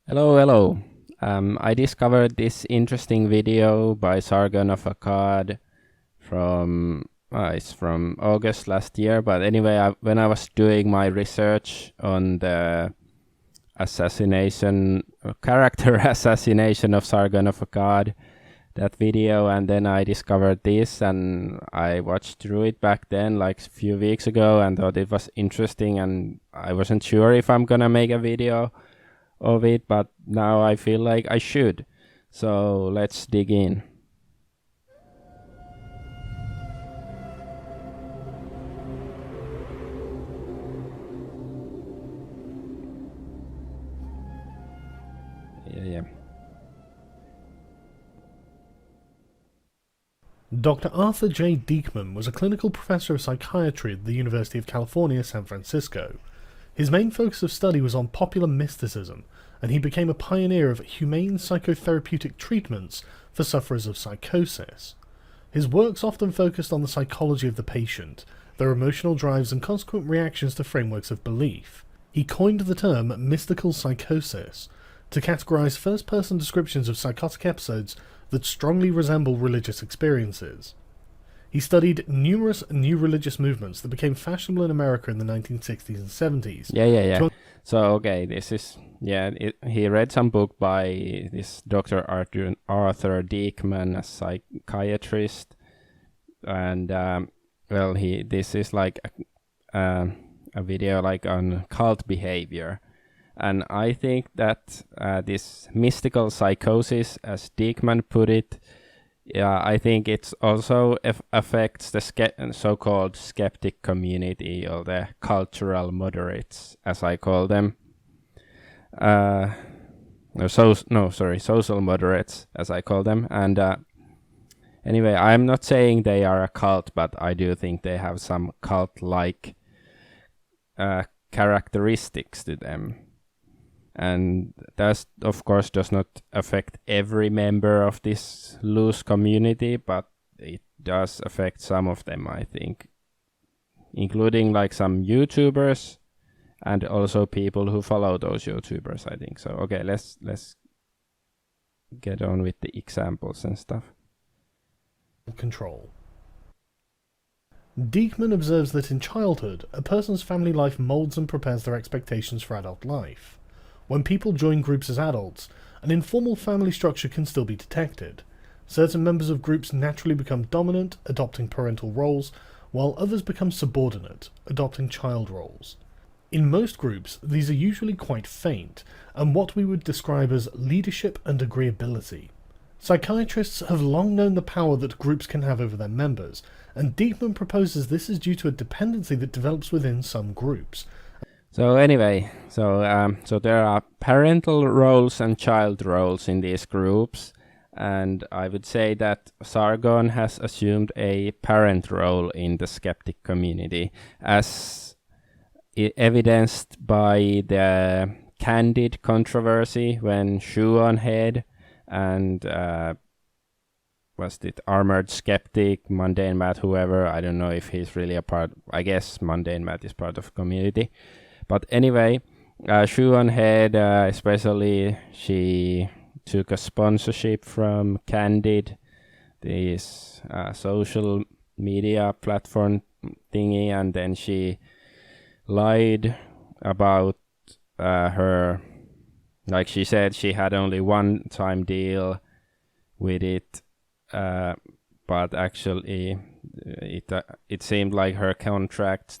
Hello, hello. I discovered this interesting video by Sargon of Akkad it's from August last year. But anyway, when I was doing my research on the character assassination of Sargon of Akkad, that video, and then I discovered this, and I watched through it back then, like a few weeks ago, and thought it was interesting, and I wasn't sure if I'm gonna make a video of it, but now I feel like I should. So let's dig in. Yeah. Dr. Arthur J. Diekman was a clinical professor of psychiatry at the University of California, San Francisco. His main focus of study was on popular mysticism, and he became a pioneer of humane psychotherapeutic treatments for sufferers of psychosis. His works often focused on the psychology of the patient, their emotional drives and consequent reactions to frameworks of belief. He coined the term mystical psychosis to categorize first-person descriptions of psychotic episodes that strongly resemble religious experiences. He studied numerous new religious movements that became fashionable in America in the 1960s and 70s. Yeah. So, okay, this is... he read some book by this Dr. Arthur Diekman, a psychiatrist. And, this is like a video like on cult behavior. And I think that this mystical psychosis, as Diekman put it, I think it also affects the so-called skeptic community, or the cultural moderates, as I call them. Social moderates, as I call them. And anyway, I'm not saying they are a cult, but I do think they have some cult-like characteristics to them. And that, of course, does not affect every member of this loose community, but it does affect some of them, I think, including like some YouTubers and also people who follow those YouTubers, I think. So, okay, let's get on with the examples and stuff. Control. Diekman observes that in childhood, a person's family life molds and prepares their expectations for adult life. When people join groups as adults, an informal family structure can still be detected. Certain members of groups naturally become dominant, adopting parental roles, while others become subordinate, adopting child roles. In most groups, these are usually quite faint, and what we would describe as leadership and agreeability. Psychiatrists have long known the power that groups can have over their members, and Diekman proposes this is due to a dependency that develops within some groups. So anyway, so there are parental roles and child roles in these groups, and I would say that Sargon has assumed a parent role in the skeptic community, as evidenced by the Candid controversy when Shoe on Head and was it Armored Skeptic, Mundane Matt, whoever, I don't know if he's really a part, I guess Mundane Matt is part of the community. But anyway, Shoe on Head, especially, she took a sponsorship from Candid, this social media platform thingy, and then she lied about her, like she said she had only one-time deal with it, but actually it seemed like her contract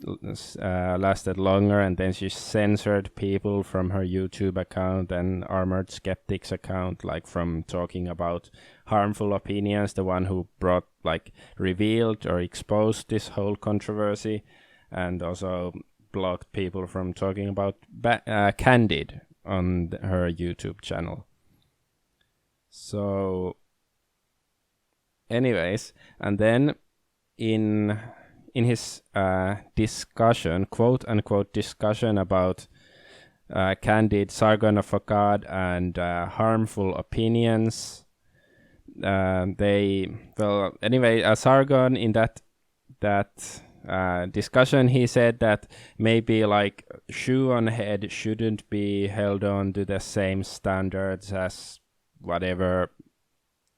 lasted longer, and then she censored people from her YouTube account and Armored Skeptics account, like from talking about harmful opinions, the one who revealed or exposed this whole controversy, and also blocked people from talking about Candid on her YouTube channel. So anyways, and then in his discussion, quote unquote discussion about Candid, Sargon of Akkad, and harmful opinions, Sargon in that discussion, he said that maybe like shoe on head shouldn't be held on to the same standards as whatever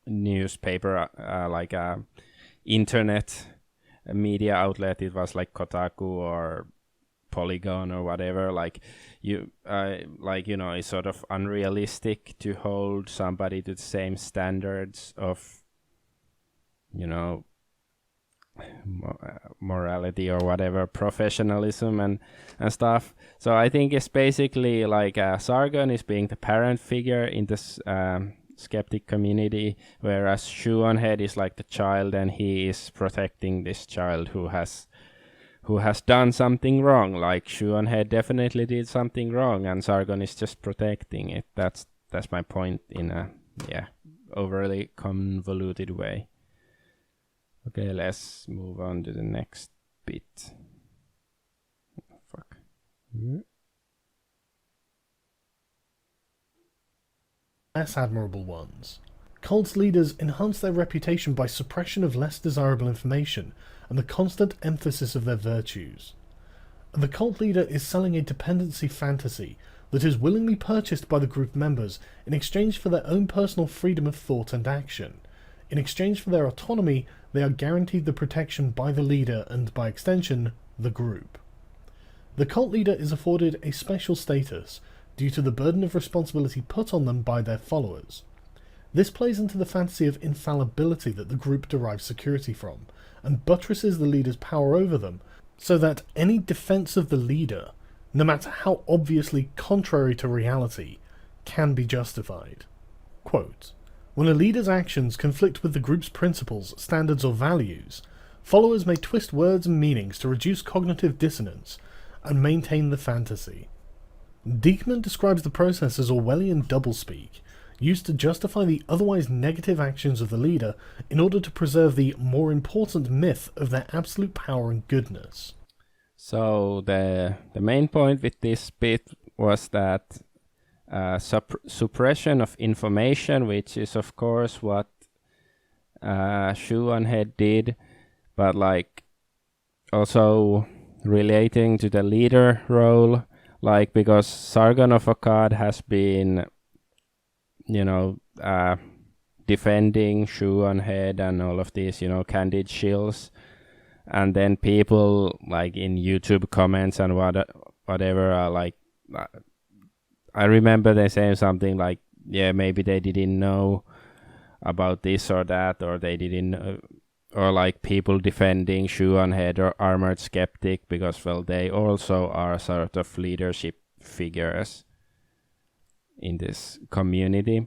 newspaper, like a internet media outlet. It was like Kotaku or Polygon or whatever. Like it's sort of unrealistic to hold somebody to the same standards of, morality or whatever, professionalism and stuff. So I think it's basically like Sargon is being the parent figure in this skeptic community, whereas Shoe on Head is like the child, and he is protecting this child who has done something wrong. Like Shoe on Head definitely did something wrong, and Sargon is just protecting it. That's my point in a overly convoluted way. Okay, let's move on to the next bit. Fuck. Less admirable ones. Cult leaders enhance their reputation by suppression of less desirable information and the constant emphasis of their virtues. The cult leader is selling a dependency fantasy that is willingly purchased by the group members in exchange for their own personal freedom of thought and action. In exchange for their autonomy, they are guaranteed the protection by the leader and, by extension, the group. The cult leader is afforded a special status due to the burden of responsibility put on them by their followers. This plays into the fantasy of infallibility that the group derives security from, and buttresses the leader's power over them, so that any defense of the leader, no matter how obviously contrary to reality, can be justified. Quote, "When a leader's actions conflict with the group's principles, standards, or values, followers may twist words and meanings to reduce cognitive dissonance and maintain the fantasy." Diekman describes the process as Orwellian doublespeak, used to justify the otherwise negative actions of the leader in order to preserve the more important myth of their absolute power and goodness. So the main point with this bit was that suppression of information, which is of course what Shoe on Head did, but like also relating to the leader role, like because Sargon of Akkad has been, defending Shoe on Head and all of these, candid shills, and then people like in YouTube comments and whatever are like, I remember they saying something like, yeah, maybe they didn't know about this or that, or they didn't, or like people defending Shoe on Head or Armored Skeptic because, well, they also are sort of leadership figures in this community.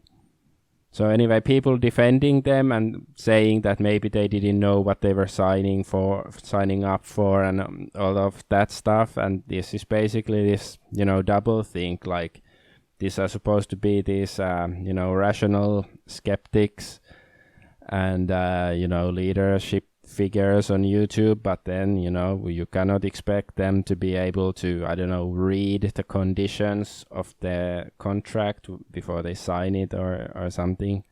So anyway, people defending them and saying that maybe they didn't know what they were signing up for, and all of that stuff. And this is basically this, double think, like these are supposed to be these, rational skeptics and, leadership figures on YouTube, but then, you cannot expect them to be able to, read the conditions of the contract before they sign it or something.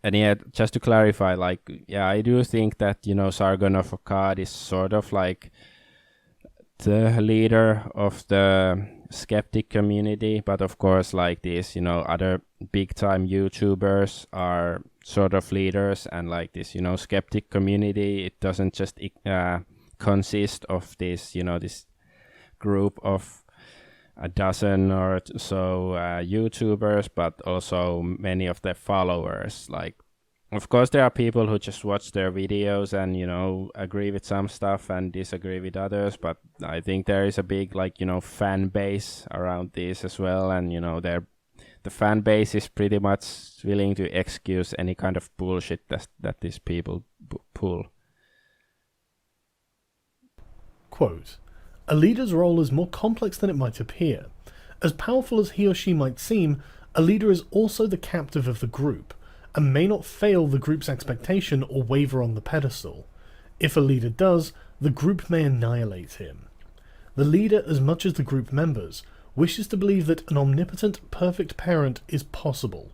And yeah, just to clarify, like, yeah, I do think that, Sargon of Akkad is sort of like the leader of the skeptic community, but of course, like these, other big time YouTubers are sort of leaders, and like this, skeptic community, it doesn't just consist of this, this group of a dozen or so YouTubers, but also many of their followers. Like, of course, there are people who just watch their videos and, agree with some stuff and disagree with others, but I think there is a big, like, fan base around this as well, and, the fan base is pretty much willing to excuse any kind of bullshit that these people pull. Quote, "A leader's role is more complex than it might appear. As powerful as he or she might seem, a leader is also the captive of the group, and may not fail the group's expectation or waver on the pedestal. If a leader does, the group may annihilate him. The leader, as much as the group members, wishes to believe that an omnipotent, perfect parent is possible,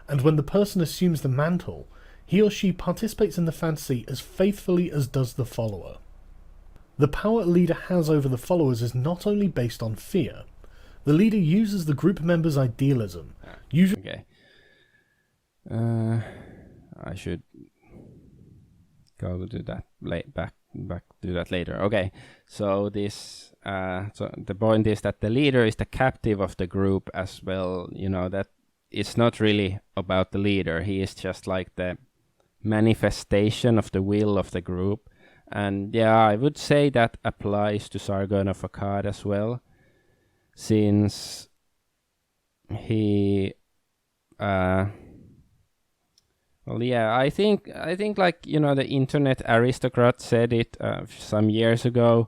and when the person assumes the mantle, he or she participates in the fantasy as faithfully as does the follower. The power a leader has over the followers is not only based on fear. The leader uses the group members' idealism. Okay. I should go to that back to that later. Okay. So this so the point is that the leader is the captive of the group as well. You know, that it's not really about the leader. He is just like the manifestation of the will of the group. And yeah, I would say that applies to Sargon of Akkad as well, since he well, yeah, I think like, you know, the internet aristocrat said it some years ago,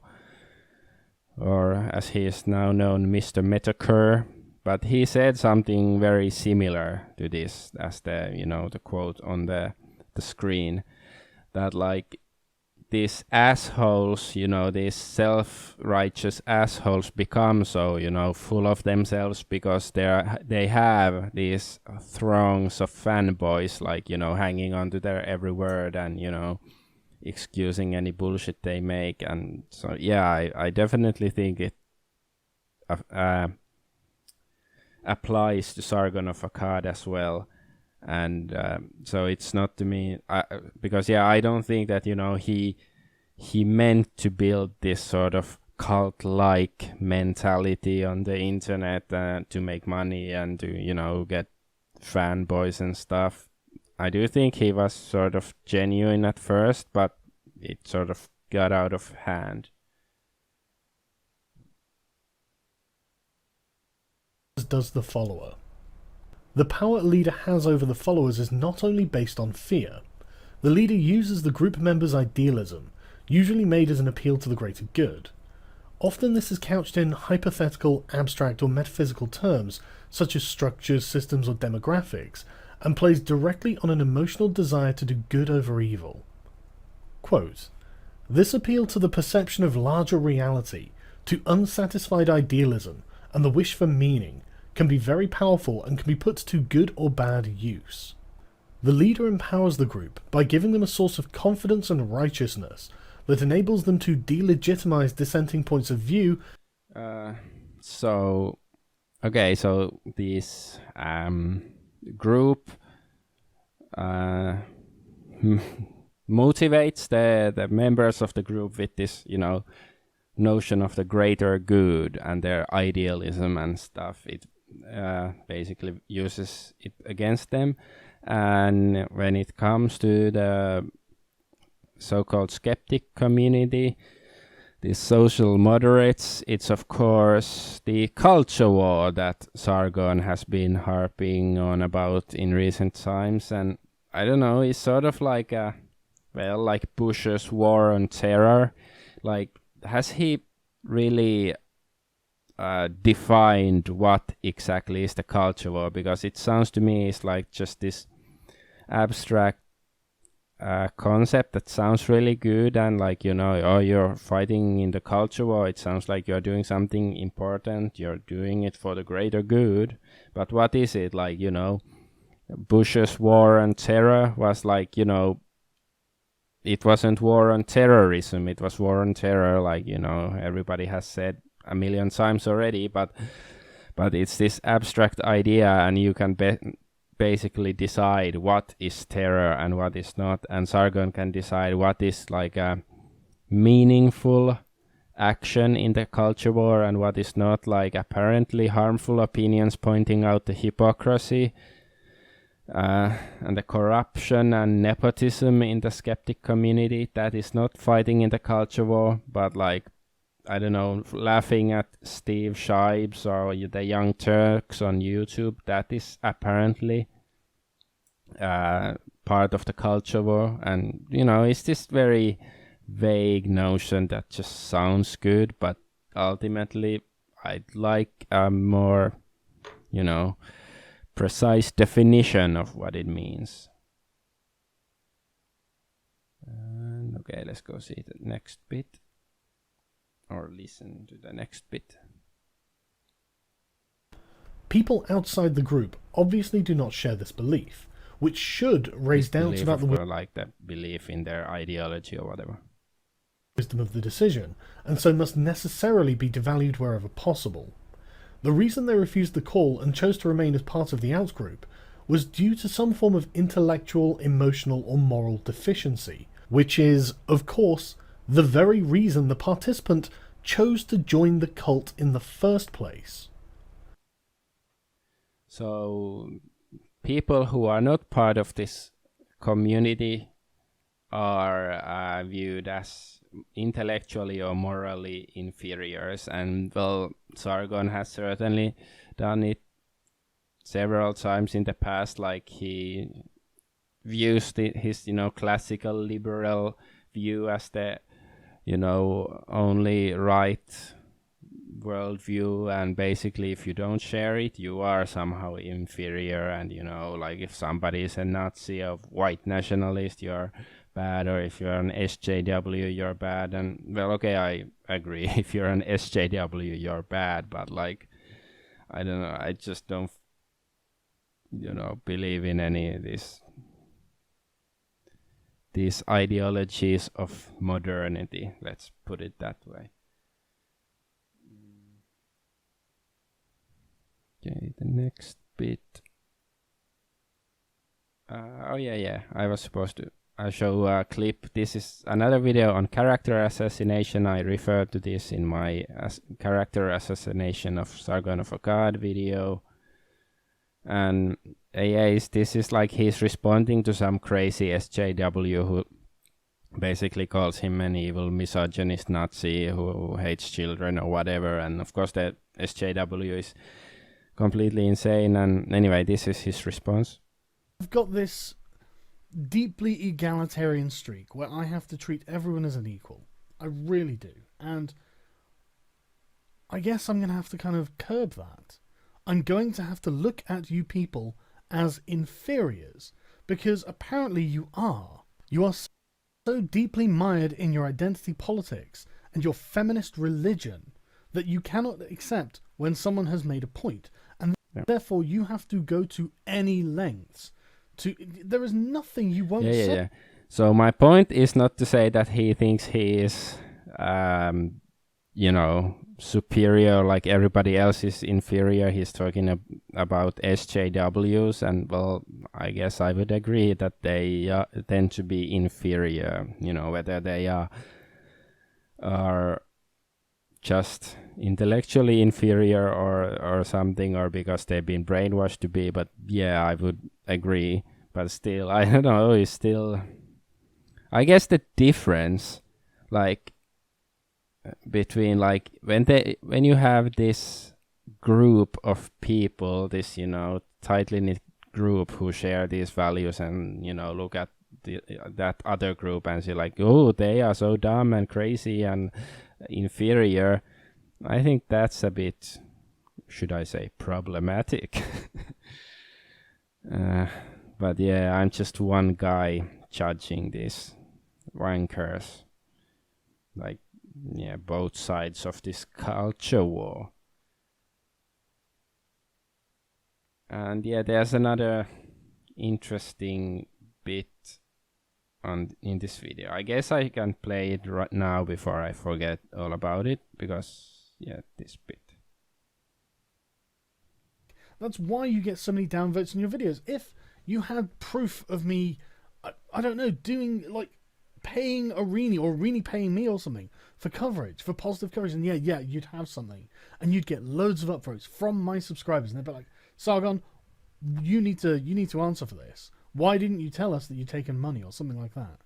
or as he is now known, Mr. Metacur, but he said something very similar to this as the, you know, the quote on the screen, that like these assholes, you know, these self-righteous assholes become so, you know, full of themselves because they have these throngs of fanboys, like, you know, hanging on to their every word and, you know, excusing any bullshit they make. And so, yeah, I definitely think it applies to Sargon of Akkad as well. And so it's not to me, because yeah, I don't think that, you know, he meant to build this sort of cult-like mentality on the internet to make money and to, you know, get fanboys and stuff. I do think he was sort of genuine at first, but it sort of got out of hand. Does the follower. The power a leader has over the followers is not only based on fear. The leader uses the group members' idealism, usually made as an appeal to the greater good. Often this is couched in hypothetical, abstract or metaphysical terms, such as structures, systems or demographics, and plays directly on an emotional desire to do good over evil. Quote, "This appeal to the perception of larger reality, to unsatisfied idealism, and the wish for meaning, can be very powerful and can be put to good or bad use. The leader empowers the group by giving them a source of confidence and righteousness that enables them to delegitimize dissenting points of view." So this group motivates the members of the group with this, you know, notion of the greater good and their idealism and stuff. It basically uses it against them. And when it comes to the so-called skeptic community, the social moderates, it's of course the culture war that Sargon has been harping on about in recent times. And I don't know, it's sort of like like Bush's war on terror. Like, has he really defined what exactly is the culture war? Because it sounds to me it's like just this abstract concept that sounds really good, and like, you know, oh, you're fighting in the culture war, it sounds like you're doing something important, you're doing it for the greater good. But what is it? Like, you know, Bush's war on terror was like, you know, it wasn't war on terrorism, it was war on terror, like, you know, everybody has said a million times already, but it's this abstract idea, and you can basically decide what is terror and what is not, and Sargon can decide what is like a meaningful action in the culture war and what is not, like apparently harmful opinions pointing out the hypocrisy and the corruption and nepotism in the skeptic community. That is not fighting in the culture war, but like, I don't know, laughing at Steve Shibes or the Young Turks on YouTube, that is apparently part of the culture war. And, you know, it's this very vague notion that just sounds good, but ultimately I'd like a more, you know, precise definition of what it means. And okay, let's go see the next bit, or listen to the next bit. People outside the group obviously do not share this belief, which should raise doubts about the like the belief in their ideology or whatever. Wisdom of the decision, and so must necessarily be devalued wherever possible. The reason they refused the call and chose to remain as part of the outgroup was due to some form of intellectual, emotional, or moral deficiency, which is, of course, the very reason the participant chose to join the cult in the first place. So, people who are not part of this community are viewed as intellectually or morally inferiors, and well, Sargon has certainly done it several times in the past. Like, he views his classical liberal view as the only right worldview, and basically if you don't share it, you are somehow inferior, and like if somebody is a Nazi or white nationalist, you're bad, or if you're an SJW, you're bad. And well, okay, I agree, if you're an SJW, you're bad, but like, I don't know, I just don't believe in any of these ideologies of modernity, let's put it that way. Okay, the next bit. I was supposed to show a clip. This is another video on character assassination. I referred to this in my character assassination of Sargon of Akkad video. And this is like he's responding to some crazy SJW who basically calls him an evil misogynist Nazi who hates children or whatever. And of course the SJW is completely insane. And anyway, this is his response. I've got this deeply egalitarian streak where I have to treat everyone as an equal. I really do. And I guess I'm going to have to kind of curb that. I'm going to have to look at you people as inferiors, because apparently you are. You are so deeply mired in your identity politics and your feminist religion that you cannot accept when someone has made a point, and therefore you have to go to any lengths to. There is nothing you won't say. Yeah. So my point is not to say that he thinks he is, superior, like everybody else is inferior. He's talking about SJWs, and well, I guess I would agree that they tend to be inferior, whether they are just intellectually inferior or something, or because they've been brainwashed to be. But yeah, I would agree, but still, I don't know, it's still, I guess the difference, like, between like when you have this group of people, this tightly knit group who share these values, and look at that other group and say like, oh, they are so dumb and crazy and inferior. I think that's a bit, should I say, problematic. But yeah, I'm just one guy judging these wankers, like, yeah, both sides of this culture war. And yeah, there's another interesting bit in this video. I guess I can play it right now before I forget all about it, because yeah, this bit. That's why you get so many downvotes in your videos. If you had proof of me, I don't know, doing like paying Arini or Arini paying me or something for coverage, for positive coverage, and yeah, you'd have something, and you'd get loads of upvotes from my subscribers, and they'd be like, Sargon, you need to answer for this. Why didn't you tell us that you'd taken money or something like that?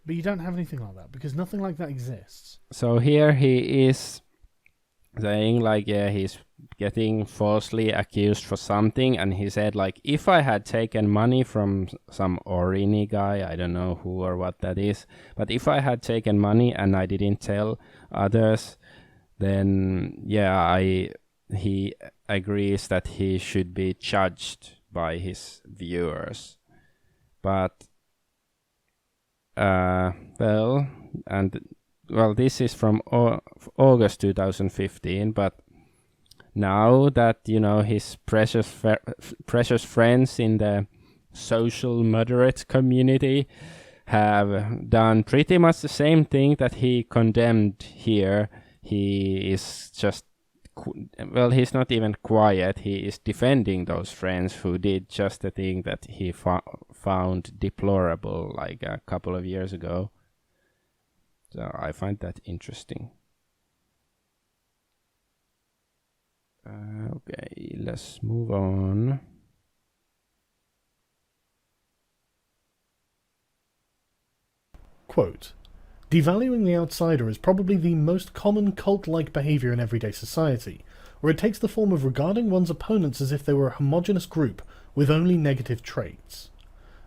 But you don't have anything like that, because nothing like that exists. So here he is saying like, yeah, he's getting falsely accused for something, and he said like, if I had taken money from some Orini guy, I don't know who or what that is, but if I had taken money and I didn't tell others, then yeah, he agrees that he should be judged by his viewers. But this is from August 2015, but now that his precious friends in the social moderate community have done pretty much the same thing that he condemned here. He is just, well, he's not even quiet. He is defending those friends who did just the thing that he found deplorable like a couple of years ago. So I find that interesting. Okay, let's move on. Quote, devaluing the outsider is probably the most common cult-like behaviour in everyday society, where it takes the form of regarding one's opponents as if they were a homogeneous group with only negative traits.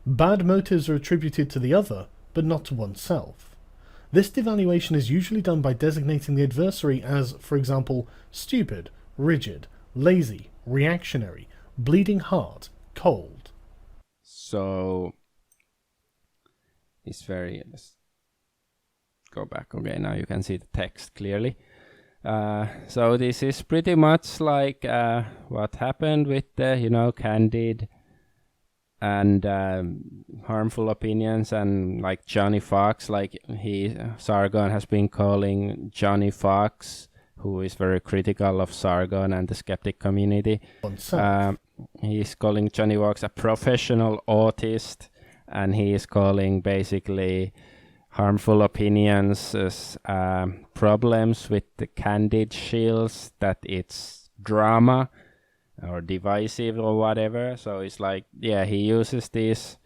Bad motives are attributed to the other, but not to oneself. This devaluation is usually done by designating the adversary as, for example, stupid, rigid, lazy, reactionary, bleeding heart, cold. So it's very... Let's go back. Okay, now you can see the text clearly. So this is pretty much like what happened with the, candid and harmful opinions, and like Johnny Fox, like Sargon has been calling Johnny Fox, who is very critical of Sargon and the Skeptic Community. He's calling Johnny Fox a professional autist, and he is calling basically harmful opinions as problems with the candid shields, that it's drama or divisive or whatever. So it's like, yeah, he uses these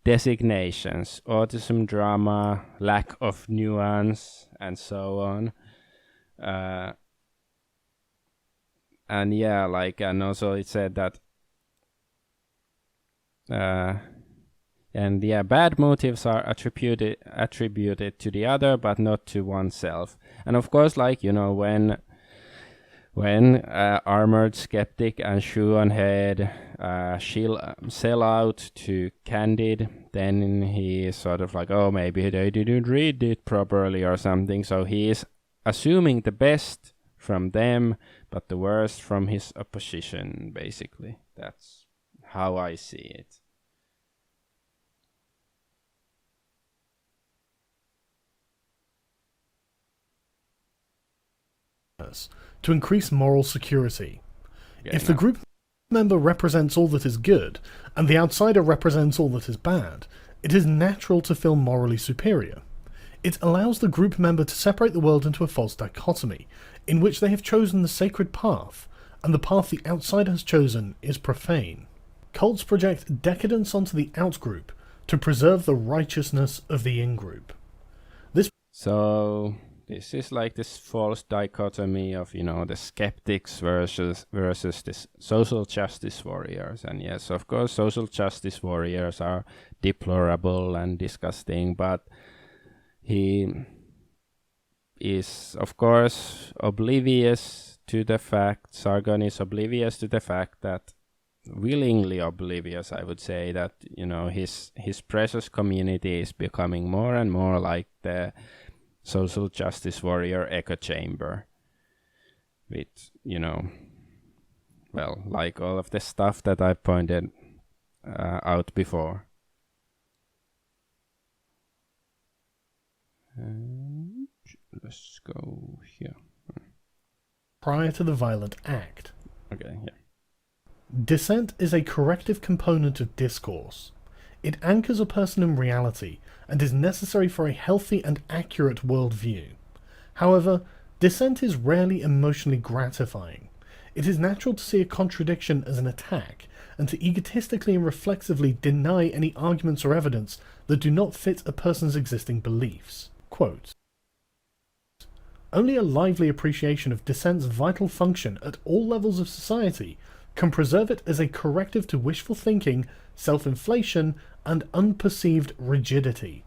designations: autism, drama, lack of nuance, and so on. And yeah, like, and also it said that and yeah, bad motives are attributed to the other, but not to oneself. And of course, like, when armored skeptic and shoe on head sell out to candid, then he is sort of like, oh, maybe they didn't read it properly or something. So he is assuming the best from them, but the worst from his opposition, basically. That's how I see it. To increase moral security. If the group member represents all that is good, and the outsider represents all that is bad, it is natural to feel morally superior. It allows the group member to separate the world into a false dichotomy, in which they have chosen the sacred path, and the path the outsider has chosen is profane. Cults project decadence onto the outgroup to preserve the righteousness of the in-group. This is like this false dichotomy of, the skeptics versus this social justice warriors. And yes, of course, social justice warriors are deplorable and disgusting, but he is, of course, oblivious to the fact, Sargon is oblivious to the fact that, willingly oblivious, I would say, that, his precious community is becoming more and more like the social justice warrior echo chamber with, well, like all of the stuff that I pointed out before. And let's go here. Prior to the violent act. Okay, yeah. Dissent is a corrective component of discourse. It anchors a person in reality and is necessary for a healthy and accurate worldview. However, dissent is rarely emotionally gratifying. It is natural to see a contradiction as an attack, and to egotistically and reflexively deny any arguments or evidence that do not fit a person's existing beliefs. Quote, only a lively appreciation of dissent's vital function at all levels of society can preserve it as a corrective to wishful thinking, self-inflation, and unperceived rigidity.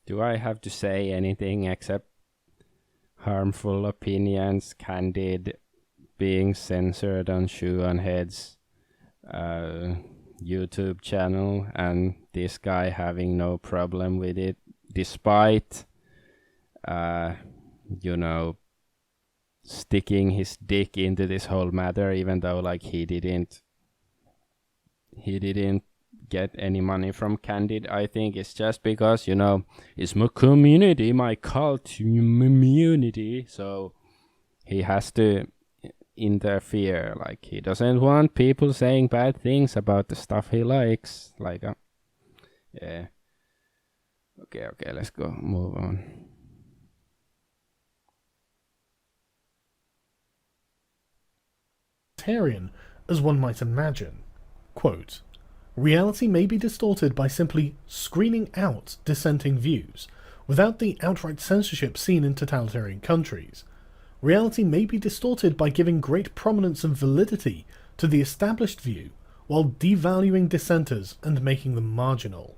Do I have to say anything except harmful opinions, candid, being censored on Shoe on Head's YouTube channel, and this guy having no problem with it, despite, sticking his dick into this whole matter, even though, like, he he didn't get any money from Candid. I think it's just because, you know, it's my community, my cult community, so he has to interfere. Like, he doesn't want people saying bad things about the stuff he likes. Like, yeah. Okay, let's go, move on. As one might imagine. Quote, reality may be distorted by simply screening out dissenting views, without the outright censorship seen in totalitarian countries. Reality may be distorted by giving great prominence and validity to the established view, while devaluing dissenters and making them marginal.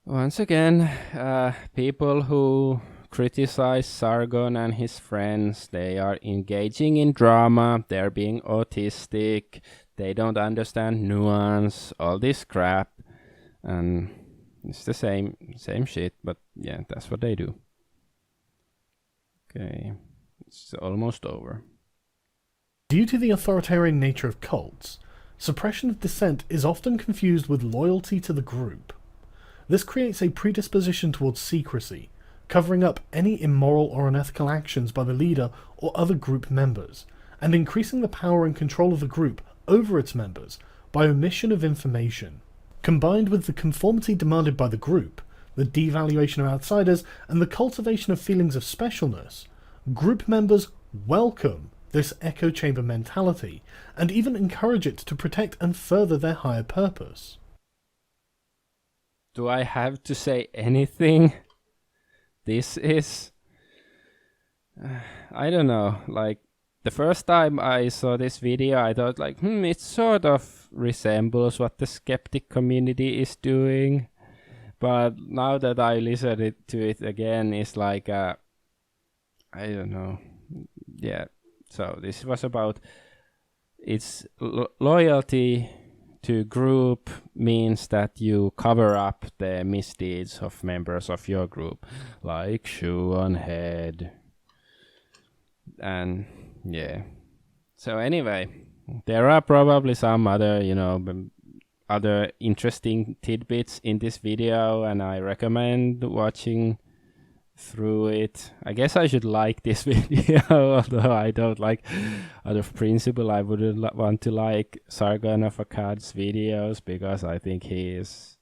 Once again, people who criticize Sargon and his friends, they are engaging in drama, they're being autistic, they don't understand nuance, all this crap, and it's the same shit, but yeah, that's what they do. Okay, it's almost over. Due to the authoritarian nature of cults, suppression of dissent is often confused with loyalty to the group. This creates a predisposition towards secrecy, covering up any immoral or unethical actions by the leader or other group members, and increasing the power and control of the group over its members by omission of information. Combined with the conformity demanded by the group, the devaluation of outsiders, and the cultivation of feelings of specialness, group members welcome this echo chamber mentality, and even encourage it to protect and further their higher purpose. Do I have to say anything? This is... I don't know, like, the first time I saw this video, I thought like, it sort of resembles what the Skeptic Community is doing. But now that I listened to it again, it's like, I don't know. Yeah, so this was about its loyalty to group means that you cover up the misdeeds of members of your group, like shoe on head. And yeah, so anyway, there are probably some other, other interesting tidbits in this video, and I recommend watching through it. I guess I should like this video, although I don't like, out of principle, I wouldn't want to like Sargon of Akkad's videos, because I think he is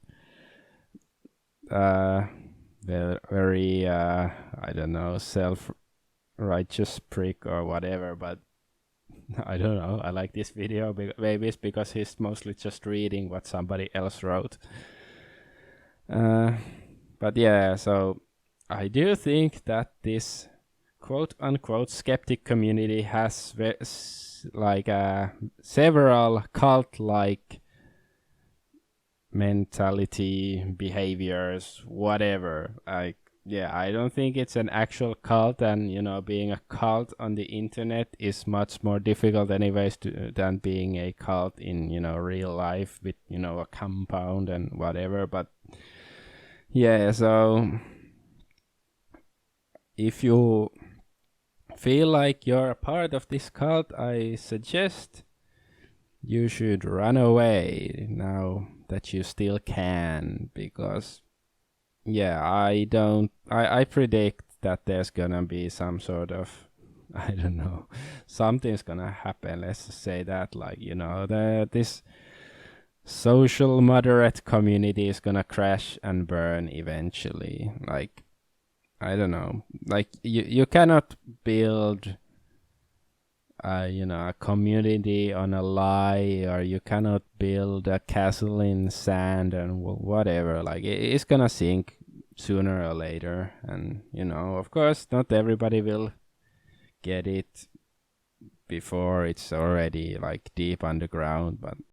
very, I don't know, self-righteous prick or whatever, but I don't know. I like this video. Maybe it's because he's mostly just reading what somebody else wrote. But yeah, so I do think that this quote-unquote skeptic community has several cult-like mentality, behaviors, whatever. Yeah, I don't think it's an actual cult, and being a cult on the internet is much more difficult anyways than being a cult in real life with a compound and whatever. But yeah, so if you feel like you're a part of this cult, I suggest you should run away now that you still can, because yeah, I predict that there's gonna be some sort of, I don't know, something's gonna happen. Let's just say that, like, this social moderate community is gonna crash and burn eventually. Like, I don't know, like you cannot build a community on a lie, or you cannot build a castle in sand and whatever. Like, it's gonna sink sooner or later, and of course not everybody will get it before it's already like deep underground, but